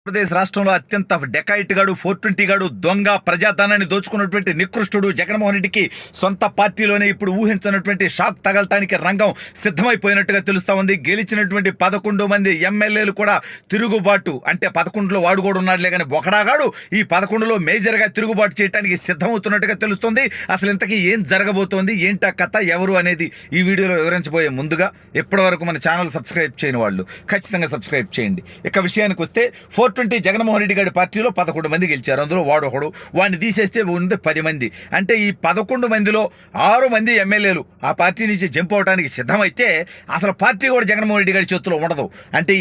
ఆంధ్రప్రదేశ్ రాష్ట్రంలో అత్యంత డెకాయిట్ గాడు 420 గాడు దొంగ ప్రజాధనాన్ని దోచుకున్నటువంటి నికృష్టుడు జగన్మోహన్ రెడ్డికి సొంత పార్టీలోనే ఇప్పుడు ఊహించినటువంటి షాక్ తగలటానికి రంగం సిద్ధమైపోయినట్టుగా తెలుస్తా ఉంది. గెలిచినటువంటి 11 మంది ఎమ్మెల్యేలు కూడా తిరుగుబాటు అంటే 11లో వాడు కూడా ఉన్నాడులే కానీ బొకడాగాడు ఈ 11లో మేజర్గా తిరుగుబాటు చేయడానికి సిద్ధమవుతున్నట్టుగా తెలుస్తుంది. అసలు ఇంతకీ ఏం జరగబోతోంది, ఏంటా కథ, ఎవరు అనేది ఈ వీడియోలో వివరించబోయే ముందుగా ఇప్పటివరకు మన ఛానల్ సబ్స్క్రైబ్ చేయని వాళ్ళు ఖచ్చితంగా సబ్స్క్రైబ్ చేయండి. ఇక విషయానికి వస్తే 420 జగన్మోహన్ రెడ్డి గారి పార్టీలో 11 మంది గెలిచారు. అందులో వాడొకడు, వాడిని తీసేస్తే ఉంది 10 మంది. అంటే ఈ 11 మందిలో 6 మంది ఎమ్మెల్యేలు ఆ పార్టీ నుంచి జంప్ అవడానికి సిద్ధమైతే అసలు పార్టీ కూడా జగన్మోహన్ రెడ్డి గారి చేతిలో ఉండదు. అంటే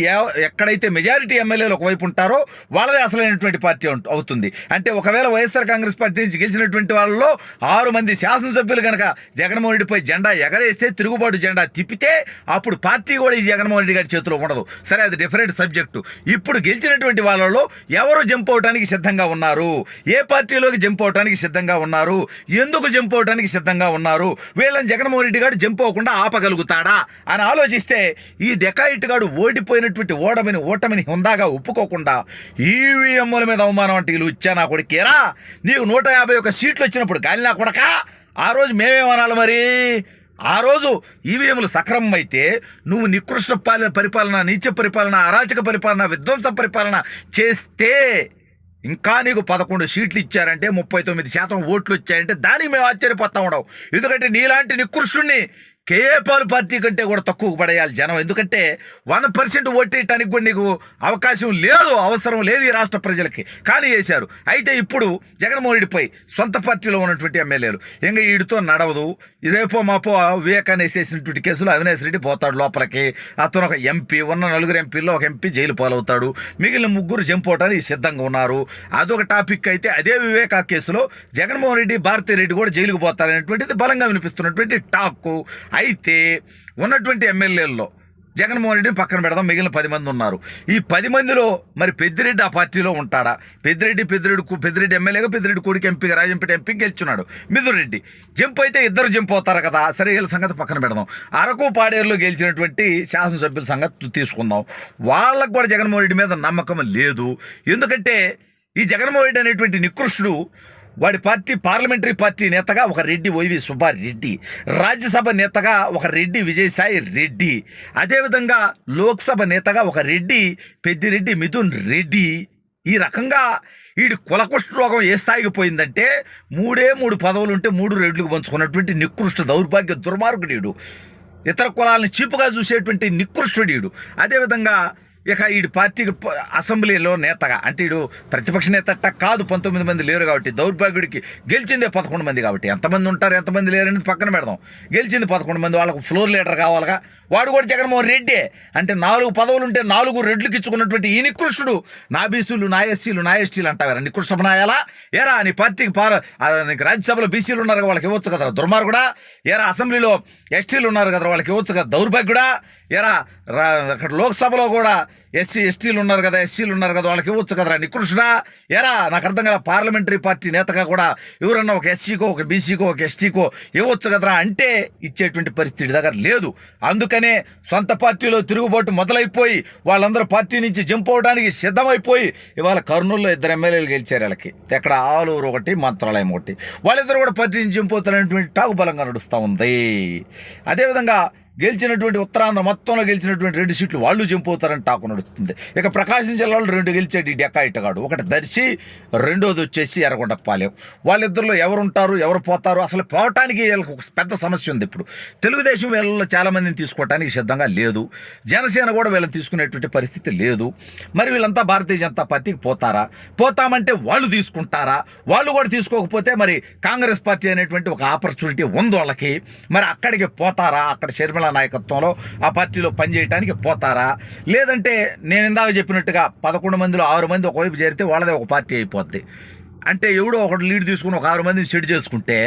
ఎక్కడైతే మెజారిటీ ఎమ్మెల్యేలు ఒకవైపు ఉంటారో వాళ్ళదే అసలైనటువంటి పార్టీ అవుతుంది. అంటే ఒకవేళ వైఎస్ఆర్ కాంగ్రెస్ పార్టీ నుంచి గెలిచినటువంటి వాళ్ళలో 6 మంది శాసనసభ్యులు కనుక జగన్మోహన్ రెడ్డిపై జెండా ఎగరేస్తే, తిరుగుబాటు జెండా తిప్పితే అప్పుడు పార్టీ కూడా ఈ జగన్మోహన్ రెడ్డి గారి చేతిలో ఉండదు. సరే, అది డిఫరెంట్ సబ్జెక్టు. ఇప్పుడు గెలిచినటువంటి వాళ్ళలో ఎవరు జంప్ అవడానికి సిద్ధంగా ఉన్నారు, ఏ పార్టీలోకి జంప్ అవడానికి సిద్ధంగా ఉన్నారు, ఎందుకు జంప్ అవడానికి సిద్ధంగా ఉన్నారు, వీళ్ళని జగన్మోహన్ రెడ్డి గారు జంప్ అవ్వకుండా ఆపగలుగుతాడా అని ఆలోచిస్తే ఈ డెకాయిట్ గాడు ఓడిపోయినటువంటి ఓటమిని హుందాగా ఒప్పుకోకుండా ఈవీఎంల మీద అవమానం అంటే వీళ్ళు వచ్చా నా కొడుకేరా, నీకు 151 సీట్లు వచ్చినప్పుడు గాలి నా కొడక ఆ రోజు మేమేమనాలి మరి? ఆ రోజు ఈవీఎంలు సక్రమం అయితే నువ్వు నికృష్ట పరిపాలన, నీచ పరిపాలన, అరాచక పరిపాలన, విధ్వంస పరిపాలన చేస్తే ఇంకా నీకు 11 సీట్లు ఇచ్చారంటే 39% ఓట్లు వచ్చాయంటే దానికి మేము ఆశ్చర్యపోతా ఉండవు. ఎందుకంటే నీలాంటి నికృష్టుణ్ణి కేఏ పాల్ పార్టీ కంటే కూడా తక్కువ పడేయాలి జనం. ఎందుకంటే 1% ఓటేయటానికి కూడా నీకు అవకాశం లేదు, అవసరం లేదు ఈ రాష్ట్ర ప్రజలకి, కానీ వేశారు. అయితే ఇప్పుడు జగన్మోహన్ రెడ్డిపై సొంత పార్టీలో ఉన్నటువంటి ఎమ్మెల్యేలు ఇంకా వీడితో నడవదు, రేపో మాపో వివేకాన్ని వేసేసినటువంటి కేసులో అవినాష్ రెడ్డి పోతాడు లోపలికి, అతను ఒక ఎంపీ, ఉన్న 4 ఎంపీల్లో ఒక ఎంపీ జైలు పాలవుతాడు, మిగిలిన 3 చంపుకోవడానికి సిద్ధంగా ఉన్నారు. అదొక టాపిక్. అయితే అదే వివేకా కేసులో జగన్మోహన్ రెడ్డి, భారతీ రెడ్డి కూడా జైలుకు పోతారనేటువంటిది బలంగా వినిపిస్తున్నటువంటి టాక్. అయితే ఉన్నటువంటి ఎమ్మెల్యేల్లో జగన్మోహన్ రెడ్డిని పక్కన పెడదాం, మిగిలిన 10 మంది ఉన్నారు. ఈ 10 మందిలో మరి పెద్దిరెడ్డి ఆ పార్టీలో ఉంటాడా? పెద్దిరెడ్డి ఎమ్మెల్యేగా, పెద్దిరెడ్డి కొడుకు ఎంపీగా, రాజంపేట ఎంపీ గెలుచున్నాడు. మిథున్ రెడ్డి జంప్ అయితే ఇద్దరు జంప్ అవుతారు కదా. సరే, వీళ్ళ సంగతి పక్కన పెడదాం. అరకు పాడేరులో గెలిచినటువంటి శాసనసభ్యుల సంగతి తీసుకుందాం. వాళ్ళకు కూడా జగన్మోహన్ రెడ్డి మీద నమ్మకం లేదు. ఎందుకంటే ఈ జగన్మోహన్ రెడ్డి అనేటువంటి నికృష్టుడు వాడి పార్టీ పార్లమెంటరీ పార్టీ నేతగా ఒక రెడ్డి వైవి సుబ్బారెడ్డి, రాజ్యసభ నేతగా ఒక రెడ్డి విజయసాయి రెడ్డి, అదేవిధంగా లోక్సభ నేతగా ఒక రెడ్డి పెద్దిరెడ్డి మిథున్ రెడ్డి. ఈ రకంగా వీడి కులకుష్ఠ రోగం ఏ స్థాయికి పోయిందంటే 3 పదవులు ఉంటే 3 రెడ్లకు పంచుకున్నటువంటి నికృష్ట దౌర్భాగ్య దుర్మార్గుడు, ఇతర కులాలను చీపుగా చూసేటువంటి నికృష్టుడు. అదేవిధంగా ఇక ఈ పార్టీకి అసెంబ్లీలో నేతగా, అంటే వీడు ప్రతిపక్ష నేత కాదు, 19 మంది లేరు కాబట్టి, దౌర్భాగ్యుడికి గెలిచిందే 11 మంది కాబట్టి ఎంతమంది ఉంటారు ఎంతమంది లేరు అనేది పక్కన పెడదాం. గెలిచింది 11 మంది, వాళ్ళకు ఫ్లోర్ లీడర్ కావాలిగా. వాడు కూడా జగన్మోహన్ రెడ్డి. అంటే 4 పదవులు ఉంటే 4 రెడ్లకు ఇచ్చుకున్నటువంటి ఈ నికృష్టుడు నా బీసీలు, నా ఎస్సీలు, నా ఎస్టీలు అంటావారా? నికృష్టమనాయాలా? ఏరా నీ పార్టీకి నీకు రాజ్యసభలో బీసీలు ఉన్నారు కదా, వాళ్ళకి ఇవ్వచ్చు కదరా దుర్మార్గుడా? ఏరా అసెంబ్లీలో ఎస్టీలు ఉన్నారు కదా, వాళ్ళకి ఇవ్వచ్చు కదా దౌర్భాగ్యుడా? ఏరా అక్కడ లోక్సభలో కూడా ఎస్సీలు ఉన్నారు కదా, ఎస్సీలు ఉన్నారు కదా, వాళ్ళకి ఇవ్వచ్చు కదరా నికృష్టుడా? ఏరా నాకు అర్థం కదా, పార్లమెంటరీ పార్టీ నేతగా కూడా ఎవరన్నా ఒక ఎస్సీకో, ఒక బీసీకో, ఒక ఎస్టీకో ఇవ్వచ్చు కదరా అంటే ఇచ్చేటువంటి పరిస్థితి దగ్గర లేదు. అందుకనే సొంత పార్టీలో తిరుగుబాటు మొదలైపోయి వాళ్ళందరూ పార్టీ నుంచి జంప్ అవడానికి సిద్ధమైపోయి ఇవాళ కర్నూలులో 2 ఎమ్మెల్యేలు గెలిచారు. వాళ్ళకి ఎక్కడ ఆలూరు ఒకటి, మంత్రాలయం ఒకటి, వాళ్ళిద్దరు కూడా పార్టీ నుంచి జంప్ అవుతారనేటువంటి టాకు బలంగా నడుస్తూ ఉంది. అదేవిధంగా గెలిచినటువంటి ఉత్తరాంధ్ర మొత్తంలో గెలిచినటువంటి 2 సీట్లు వాళ్ళు జంప్ అవుతారని టాకు నడుస్తుంది. ఇక ప్రకాశం జిల్లాలో 2 గెలిచాడు ఈ డెకాయిటగాడు, ఒకటి దర్శి, రెండోది వచ్చేసి ఎర్రగొండపాలెం. వాళ్ళిద్దరిలో ఎవరుంటారు, ఎవరు పోతారు? అసలు పోవటానికి వీళ్ళకి ఒక పెద్ద సమస్య ఉంది. ఇప్పుడు తెలుగుదేశం వీళ్ళలో చాలామందిని తీసుకోవటానికి సిద్ధంగా లేదు, జనసేన కూడా వీళ్ళని తీసుకునేటువంటి పరిస్థితి లేదు. మరి వీళ్ళంతా భారతీయ జనతా పార్టీకి పోతామంటే వాళ్ళు తీసుకుంటారా? వాళ్ళు కూడా తీసుకోకపోతే మరి కాంగ్రెస్ పార్టీ అనేటువంటి ఒక ఆపర్చునిటీ ఉంది వాళ్ళకి, మరి అక్కడికి పోతారా? అక్కడ షర్మిల నాయకత్వంలో ఆ పార్టీలో పనిచేయడానికి పోతారా? లేదంటే నేను ఇందాక చెప్పినట్టుగా 11 మందిలో 6 మంది ఒకవైపు చేరితే వాళ్ళదే ఒక పార్టీ అయిపోద్ది. అంటే ఎవడో ఒకటి లీడ్ తీసుకుని ఒక 6 మందిని సెట్ చేసుకుంటే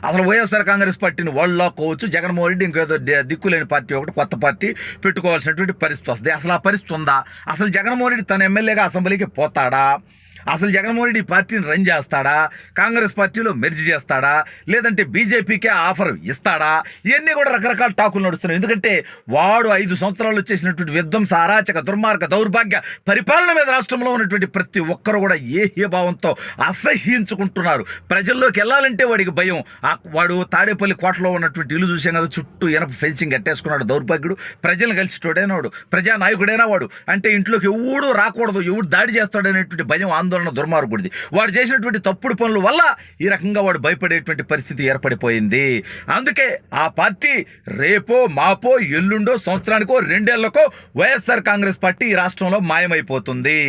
అసలు వైఎస్ఆర్ కాంగ్రెస్ పార్టీని వాళ్ళు లాక్కోవచ్చు, జగన్మోహన్ రెడ్డి ఇంకేదో దిక్కులేని పార్టీ ఒకటి కొత్త పార్టీ పెట్టుకోవాల్సినటువంటి పరిస్థితి వస్తుంది. అసలు ఆ పరిస్థితి ఉందా? అసలు జగన్మోహన్ రెడ్డి తన ఎమ్మెల్యేగా అసెంబ్లీకి పోతాడా? అసలు జగన్మోహన్ రెడ్డి ఈ పార్టీని రన్ చేస్తాడా, కాంగ్రెస్ పార్టీలో మెర్జ్ చేస్తాడా, లేదంటే బీజేపీకే ఆఫర్ ఇస్తాడా, ఇవన్నీ కూడా రకరకాల టాకులు నడుస్తున్నాయి. ఎందుకంటే వాడు 5 సంవత్సరాలు వచ్చేసినటువంటి విధ్వంస అరాచక దుర్మార్గ దౌర్భాగ్య పరిపాలన మీద రాష్ట్రంలో ఉన్నటువంటి ప్రతి ఒక్కరు కూడా ఏ భావంతో అసహ్యించుకుంటున్నారు. ప్రజల్లోకి వెళ్ళాలంటే వాడికి భయం. వాడు తాడేపల్లి కోటలో ఉన్నటువంటి ఇల్లు చూసాం కదా, చుట్టూ ఎనప ఫెన్సింగ్ కట్టేసుకున్నాడు దౌర్భాగ్యుడు. ప్రజలను కలిసిటోడైనా వాడు, ప్రజానాయకుడైనా వాడు. అంటే ఇంట్లోకి ఎవడు రాకూడదు, ఎవడు దాడి చేస్తాడనేటువంటి భయం, ఆందోళన దుర్మార్గుడిది. వాడు చేసినటువంటి తప్పుడు పనుల వల్ల ఈ రకంగా వాడు భయపడేటువంటి పరిస్థితి ఏర్పడిపోయింది. అందుకే ఆ పార్టీ రేపో మాపో ఎల్లుండో సంవత్సరానికో 2 ఏళ్లకో వైఎస్ఆర్ కాంగ్రెస్ పార్టీ ఈ రాష్ట్రంలో మాయమైపోతుంది.